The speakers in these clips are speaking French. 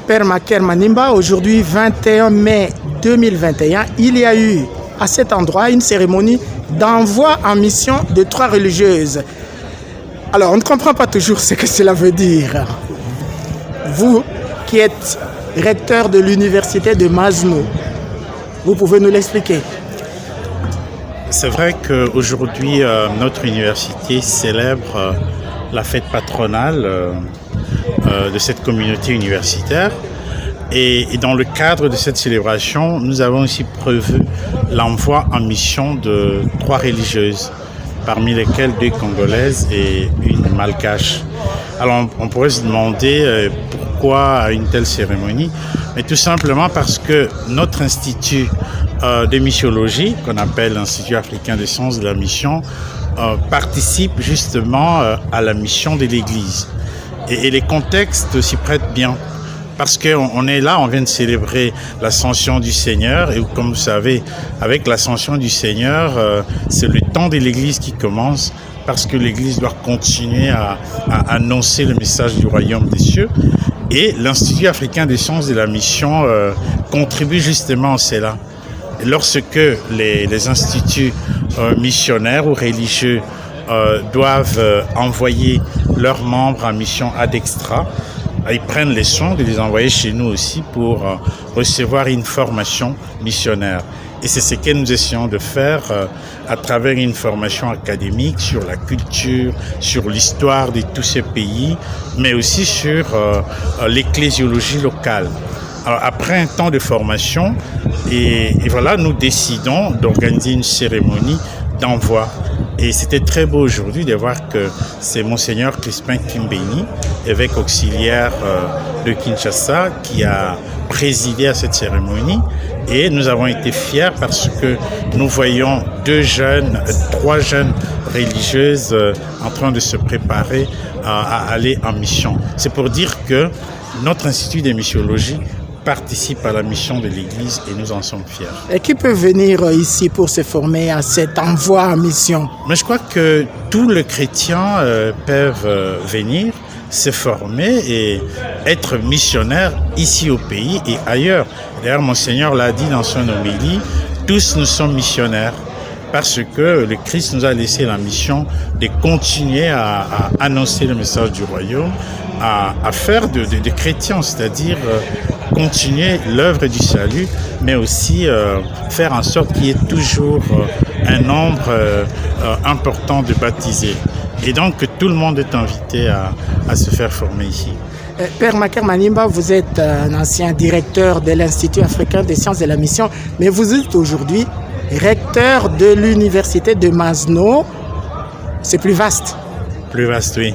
Père Maker Manimba, aujourd'hui 21 mai 2021, il y a eu à cet endroit une cérémonie d'envoi en mission de 3 religieuses. Alors, on ne comprend pas toujours ce que cela veut dire. Vous qui êtes recteur de l'université de Masno, vous pouvez nous l'expliquer? C'est vrai qu'aujourd'hui, notre université célèbre la fête patronale de cette communauté universitaire. Et dans le cadre de cette célébration, nous avons aussi prévu l'envoi en mission de 3 religieuses, parmi lesquelles 2 Congolaises et une Malgache. Alors on pourrait se demander pourquoi une telle cérémonie, mais tout simplement parce que notre institut de missiologie, qu'on appelle l'Institut africain des sciences de la mission, participe justement à la mission de l'Église. Et les contextes s'y prêtent bien. Parce qu'on est là, on vient de célébrer l'ascension du Seigneur. Et comme vous savez, avec l'ascension du Seigneur, c'est le temps de l'Église qui commence. Parce que l'Église doit continuer à annoncer le message du royaume des cieux. Et l'Institut africain des sciences de la mission contribue justement à cela. Et lorsque les instituts missionnaires ou religieux doivent envoyer leurs membres en mission ad extra, ils prennent les soins de les envoyer chez nous aussi pour recevoir une formation missionnaire. Et c'est ce que nous essayons de faire à travers une formation académique sur la culture, sur l'histoire de tous ces pays, mais aussi sur l'ecclésiologie locale. Alors, après un temps de formation, et voilà, nous décidons d'organiser une cérémonie d'envoi. Et c'était très beau aujourd'hui de voir que c'est Monseigneur Crispin Kimbeni, évêque auxiliaire de Kinshasa, qui a présidé à cette cérémonie. Et nous avons été fiers parce que nous voyons 3 jeunes religieuses en train de se préparer à aller en mission. C'est pour dire que notre institut de missiologie participe à la mission de l'Église et nous en sommes fiers. Et qui peut venir ici pour se former à cet envoi en mission? Mais je crois que tous les chrétiens peuvent venir se former et être missionnaires ici au pays et ailleurs. D'ailleurs, Monseigneur l'a dit dans son homélie, tous nous sommes missionnaires parce que le Christ nous a laissé la mission de continuer à annoncer le message du royaume, à faire de chrétiens, c'est-à-dire continuer l'œuvre du salut, mais aussi faire en sorte qu'il y ait toujours un nombre important de baptisés. Et donc tout le monde est invité à se faire former ici. Père Maker Manimba, vous êtes un ancien directeur de l'Institut africain des sciences de la mission, mais vous êtes aujourd'hui recteur de l'université de Masno. C'est plus vaste. Plus vaste, oui.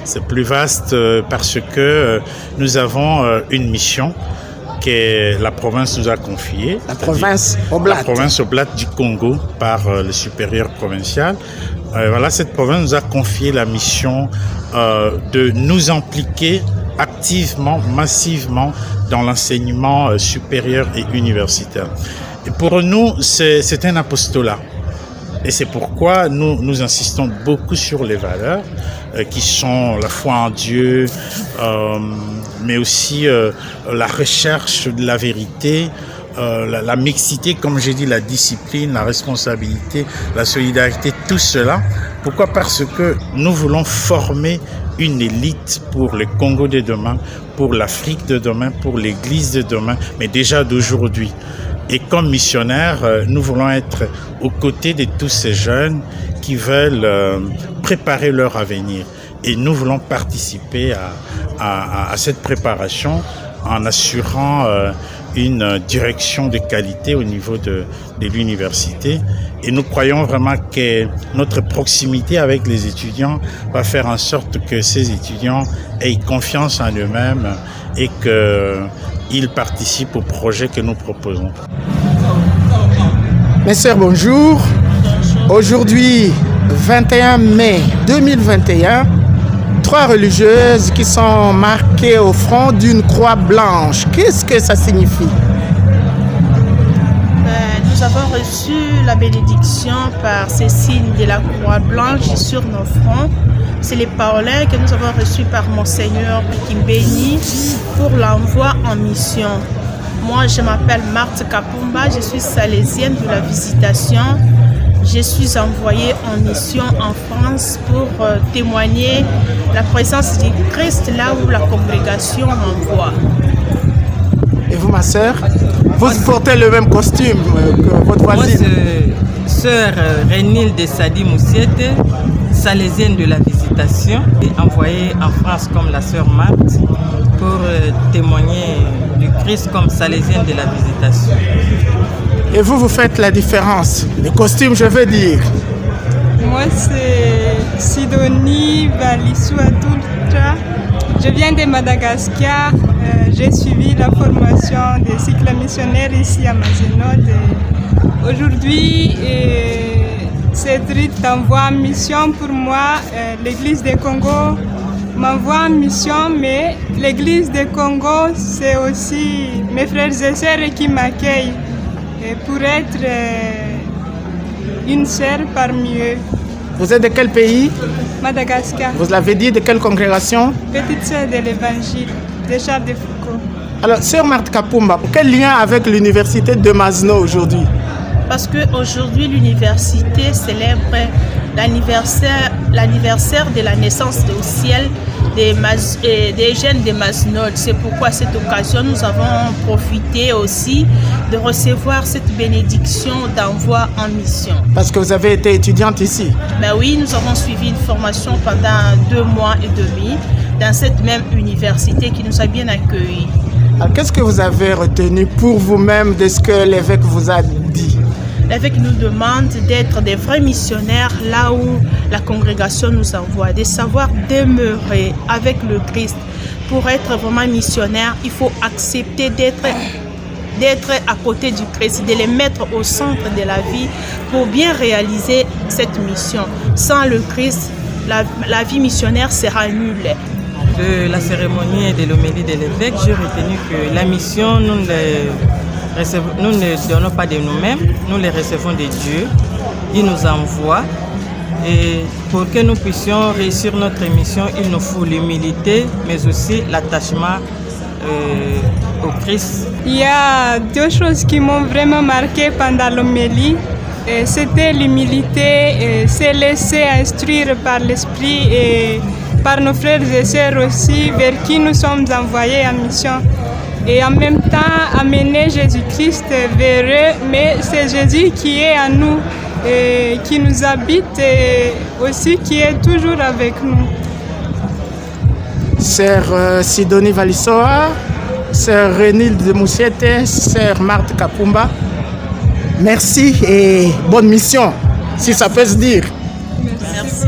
C'est plus vaste parce que nous avons une mission que la province nous a confiée. La province oblate. La province oblate du Congo par le supérieur provincial. Voilà, cette province nous a confié la mission de nous impliquer activement, massivement dans l'enseignement supérieur et universitaire. Et pour nous, c'est un apostolat. Et c'est pourquoi nous insistons beaucoup sur les valeurs qui sont la foi en Dieu, mais aussi la recherche de la vérité, la mixité, comme j'ai dit, la discipline, la responsabilité, la solidarité, tout cela. Pourquoi? Parce que nous voulons former une élite pour le Congo de demain, pour l'Afrique de demain, pour l'Église de demain, mais déjà d'aujourd'hui. Et comme missionnaires, nous voulons être aux côtés de tous ces jeunes qui veulent préparer leur avenir. Et nous voulons participer à cette préparation en assurant une direction de qualité au niveau de l'université. Et nous croyons vraiment que notre proximité avec les étudiants va faire en sorte que ces étudiants aient confiance en eux-mêmes et qu'ils participent au projet que nous proposons. Mes sœurs, bonjour. Aujourd'hui, 21 mai 2021, 3 religieuses qui sont marquées au front d'une croix blanche. Qu'est-ce que ça signifie? Nous avons reçu la bénédiction par ces signes de la croix blanche sur nos fronts. C'est les paroles que nous avons reçues par Monseigneur Kimbeni pour l'envoi en mission. Moi, je m'appelle Marthe Kapumba, je suis salésienne de la Visitation. Je suis envoyée en mission en France pour témoigner la présence du Christ là où la congrégation m'envoie. Et vous, ma sœur, vous portez le même costume que votre voisine? Moi, c'est sœur Renilde Sadi Moussiette, salésienne de la Visitation, et envoyée en France comme la sœur Marthe pour témoigner du Christ comme salésienne de la Visitation. Et vous, vous faites la différence. Les costumes, je veux dire. Moi, c'est Sidonie Valisouatoultra. Je viens de Madagascar. J'ai suivi la formation des cycles missionnaires ici à Mazenod. Aujourd'hui, c'est triste d'envoi en mission pour moi. L'Église du Congo m'envoie en mission, mais l'Église du Congo, c'est aussi mes frères et sœurs qui m'accueillent pour être une sœur parmi eux. Vous êtes de quel pays? Madagascar. Vous l'avez dit, de quelle congrégation? Petite sœur de l'Évangile, de Charles de Foucault. Alors, sœur Marthe Kapumba, quel lien avec l'université de Masno aujourd'hui? Parce qu'aujourd'hui, l'université célèbre l'anniversaire de la naissance au ciel des jeunes de Mazenod. C'est pourquoi à cette occasion, nous avons profité aussi de recevoir cette bénédiction d'envoi en mission. Parce que vous avez été étudiante ici? Ben oui, nous avons suivi une formation pendant 2 mois et demi dans cette même université qui nous a bien accueillis. Alors, qu'est-ce que vous avez retenu pour vous-même de ce que l'évêque vous a dit? L'évêque nous demande d'être des vrais missionnaires là où la congrégation nous envoie, de savoir demeurer avec le Christ. Pour être vraiment missionnaire, il faut accepter d'être à côté du Christ, de les mettre au centre de la vie pour bien réaliser cette mission. Sans le Christ, la vie missionnaire sera nulle. De la cérémonie et de l'homélie de l'évêque, j'ai retenu que la mission, nous ne donnons pas de nous-mêmes, nous les recevons de Dieu. Il nous envoie. Et pour que nous puissions réussir notre mission, il nous faut l'humilité, mais aussi l'attachement au Christ. Il y a 2 choses qui m'ont vraiment marqué pendant l'homélie. C'était l'humilité, se laisser instruire par l'Esprit et par nos frères et sœurs aussi, vers qui nous sommes envoyés en mission. Et en même temps, amener Jésus-Christ vers eux, mais c'est Jésus qui est en nous, et qui nous habite et aussi qui est toujours avec nous. Sœur Sidonie Valisoa, sœur Renilde Moussiette, sœur Marthe Kapumba, merci et bonne mission, si ça peut se dire. Merci.